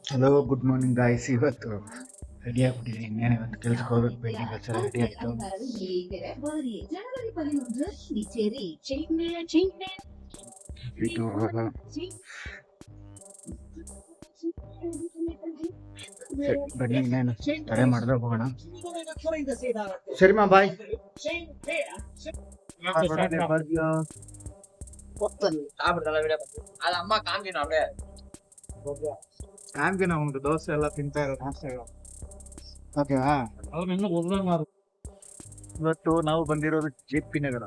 Hello good morning guys. ಇವತ್ತು ready ಆಗ್ಬಿಟ್ಟಿದ್ದೀನಿ. ಇನ್ನೇನು ಇವತ್ತು ಕೆಲ್ಸಕ್ಕೆ ಹೋಗ್ಬೇಕು. ಪೇಂಟಿಂಗ್ ಕೆಲಸ ರೆಡಿ ಆಯಿತು. ಇದು ಬನ್ನಿ, ಇನ್ನೇನು ತಡೆ ಮಾಡಿದ್ರೆ ಹೋಗೋಣ. ಸರಿಮಾ ಬಾಯ್. ಕಾಮ್ಗೆ ಒಂದು ದೋಸೆ ಎಲ್ಲ ತಿಂತಾ ಇರೋದು ನಾಷ್ಟಗಳು. ಓಕೆವಾ? ಇವತ್ತು ನಾವು ಬಂದಿರೋದು JP ನಗರ.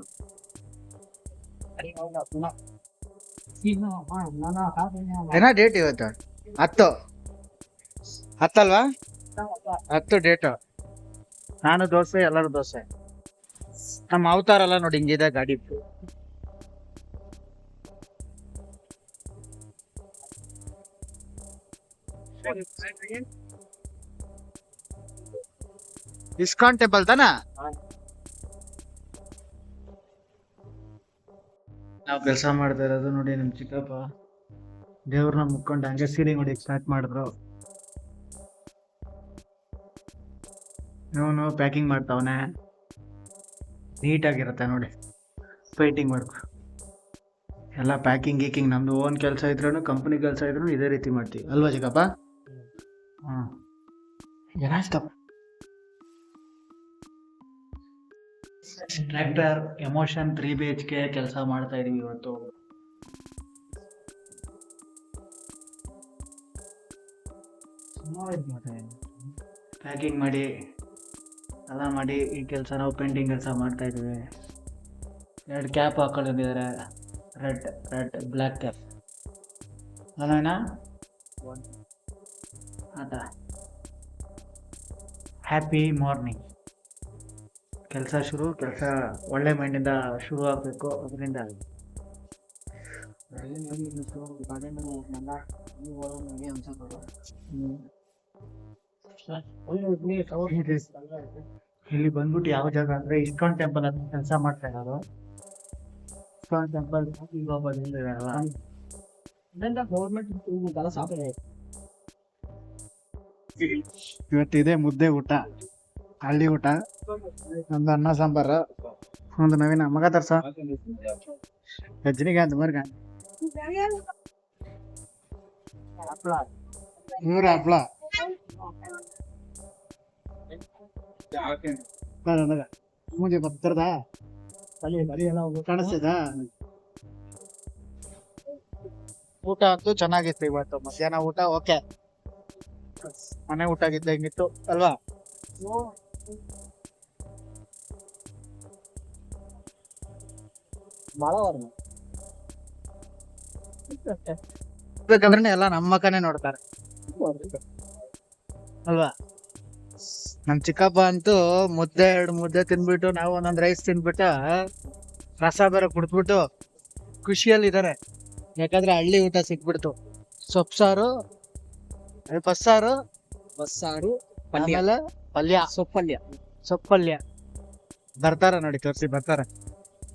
ಏನಾ ಡೇಟ್ ಇವತ್ತು? 10 ಅಲ್ವಾ? 10 ಡೇಟು. ನಾನು ದೋಸೆ, ಎಲ್ಲರೂ ದೋಸೆ. ನಮ್ಮ ಅವತಾರ ಎಲ್ಲ ನೋಡಿ ಹಿಂಗಿದೆ ಗಾಡಿ. ಇಸ್ಕಾನ್ ಟೆಂಪಲ್ ತಾನ? ನಾವು ಕೆಲಸ ಮಾಡ್ತಾ ಇರೋದು ನೋಡಿ. ನಮ್ ಚಿಕ್ಕಪ್ಪ ದೇವ್ರನ್ನ ಮುಕ್ಕೊಂಡು ಹಂಗೆ ಸೀರೆ ಹೊಡಿಯಕ್ ಸ್ಟಾರ್ಟ್ ಮಾಡಿದ್ರು. ಇವನು ಪ್ಯಾಕಿಂಗ್ ಮಾಡ್ತಾವನೆ. ನೀಟಾಗಿರುತ್ತೆ ನೋಡಿ. ಪೇಂಟಿಂಗ್ ವರ್ಕ್ ಎಲ್ಲ ಪ್ಯಾಕಿಂಗ್ ಗೀಕಿಂಗ್. ನಮ್ದು ಓನ್ ಕೆಲಸ ಇದ್ರೂ, ಕಂಪ್ನಿ ಕೆಲಸ ಇದ್ರೂ ಇದೇ ರೀತಿ ಮಾಡ್ತೀವಿ ಅಲ್ವಾ ಚಿಕ್ಕಪ್ಪ? ಹಾಂ, ಏನಾಯ್ತಪ್ಪ? ಟ್ರ್ಯಾಕ್ಟರ್ ಎಮೋಷನ್ 3 BHK ಕೆಲಸ ಮಾಡ್ತಾ ಇದೀವಿ ಇವತ್ತು. ಪ್ಯಾಕಿಂಗ್ ಮಾಡಿ ಎಲ್ಲ ಮಾಡಿ ಈ ಕೆಲಸ ನಾವು ಪೇಂಟಿಂಗ್ ಕೆಲಸ ಮಾಡ್ತಾ ಇದೀವಿ. 2 ಕ್ಯಾಪ್ ಹಾಕೊಂಡಿದ್ದಾರೆ. ರೆಡ್ ಬ್ಲ್ಯಾಕ್ ಕ್ಯಾಪ್ ಅಲ್ಲ ಆತ. Happy morning. ಕೆಲಸ ಒಳ್ಳೆ ಮೈಂಡಿಂದ ಶುರು ಆಗಬೇಕು. ಅದರಿಂದ ಇಲ್ಲಿ ಬಂದ್ಬಿಟ್ಟು ಯಾವ ಜಾಗ ಅಂದ್ರೆ ಇಸ್ಕಾನ್ ಟೆಂಪಲ್ ಅಂತ ಕೆಲಸ ಮಾಡ್ತಾ ಇರೋದು. ಇಸ್ಕಾನ್ ಟೆಂಪಲ್ ಇವತ್ತಿದೆ ಮುದ್ದೆ ಊಟ, ಹಳ್ಳಿ ಊಟ. ಒಂದು ಅನ್ನ ಸಾಂಬಾರು, ಒಂದು ನವೀನ ಮಗ ತರ್ಸ ರಜನಿಕಾಂತ್ ಮರ್ಗ 100 ಹಪ್ಳ ಮೂಜಿ ಬರ್ತದ ಕಾಣಿಸ್ತದ. ಊಟ ಅಂತೂ ಚೆನ್ನಾಗಿತ್ತು ಇವತ್ತು. ಮಧ್ಯಾಹ್ನ ಊಟ ಓಕೆ, ಮನೆ ಊಟ ಆಗಿದ್ದ ಹಿಂಗಿತ್ತು ಅಲ್ವಾ? ಬೇಕಂದ್ರೆ ಎಲ್ಲ ನಮ್ಮ ಮಕ್ಕನೇ ನೋಡ್ತಾರೆ ಅಲ್ವಾ? ನಮ್ ಚಿಕ್ಕಪ್ಪ ಅಂತೂ ಮುದ್ದೆ 2 ಮುದ್ದೆ ತಿನ್ಬಿಟ್ಟು, ನಾವು ಒಂದೊಂದು ರೈಸ್ ತಿನ್ಬಿಟ್ಟು, ರಸ ಬೇರೆ ಕುಡ್ದ್ಬಿಟ್ಟು ಖುಷಿಯಲ್ಲಿದ್ದಾರೆ. ಯಾಕಂದ್ರೆ ಹಳ್ಳಿ ಊಟ ಸಿಕ್ಬಿಡ್ತು. ಸೊಪ್ಸಾರು, ಬಸ್ಸಾರು, ಆಮೇಲೆ ಸೊಪ್ಪಲ್ಯ ಬರ್ತಾರ ನೋಡಿ. ತೋರಿಸಿ ಬರ್ತಾರ,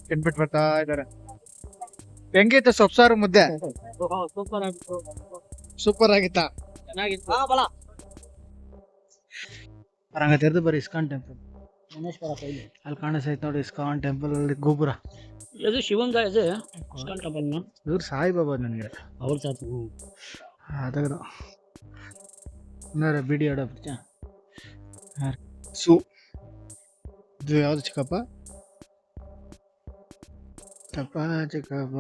ತಿನ್ಬಿಟ್ಟು ಬರ್ತಾ ಇದಾರೆ. ಹೆಂಗಿತ್ತು ಸೊಪ್ಸಾರು ಮುದ್ದೆ? ಸೂಪರ್ ಆಗಿತ್ತ? ಬರಂಗ ತೆರೆದು ಬರೀ ಇಸ್ಕಾನ್ ಟೆಂಪಲ್ ಅಲ್ಲಿ ಕಾಣಿಸ್ತೈತೆ ನೋಡಿ. ಇಸ್ಕಾನ್ ಟೆಂಪಲ್ ಅಲ್ಲಿ ಗೋಪುರ. ಇದು ಶಿವಂಗ, ಇದು ಇಸ್ಕಾನ್ ಟೆಂಪಲ್. ಇವ್ರು ಸಾಯಿಬಾಬಾ ನನಗೆ ಅವ್ರ ಅದಾಗದು ಬಿಡಿ ಆಡೋ ಸು. ಇದು ಯಾವ್ದು ಚಿಕ್ಕಪ್ಪ? ಚಿಕ್ಕಪ್ಪ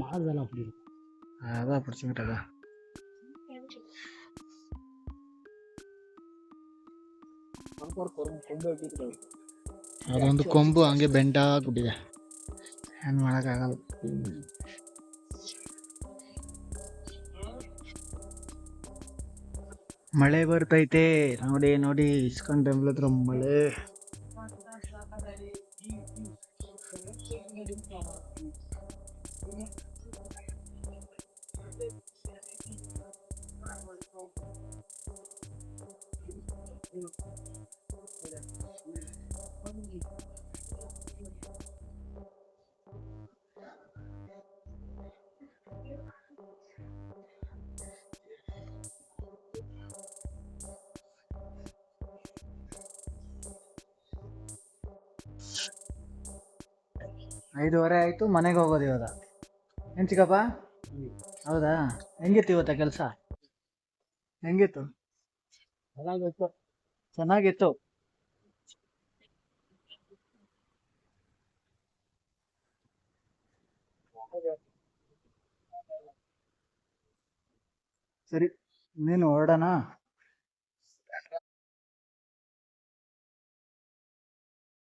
ಮಾಡಲ್ಲ ಅದ ಪಡಿಸ್ಬಿಟ್ಟದ. ಅದೊಂದು ಕೊಂಬು ಹಂಗೆ ಬೆಂಡಾಗ್ಬಿಟ್ಟಿದೆ, ಏನ್ ಮಾಡಕ್ಕಾಗಲ್ಲ. ಮಳೆ ಬರ್ತೈತೆ ನೋಡಿ. ಇಸ್ಕಾನ್ ಟೆಂಪಲ್ ಹತ್ರ ಮಳೆ. 5:30 ಆಯಿತು, ಮನೆಗೆ ಹೋಗೋದು ಇವಾಗ. ಏನು ಚಿಕ್ಕಪ್ಪ? ಹೌದಾ? ಹೆಂಗಿತ್ತು ಇವತ್ತ ಕೆಲಸ? ಹೆಂಗಿತ್ತು? ಚೆನ್ನಾಗಿತ್ತು. ಚೆನ್ನಾಗಿತ್ತು. ಸರಿ, ನೀನು ಹೊರಡೋಣ.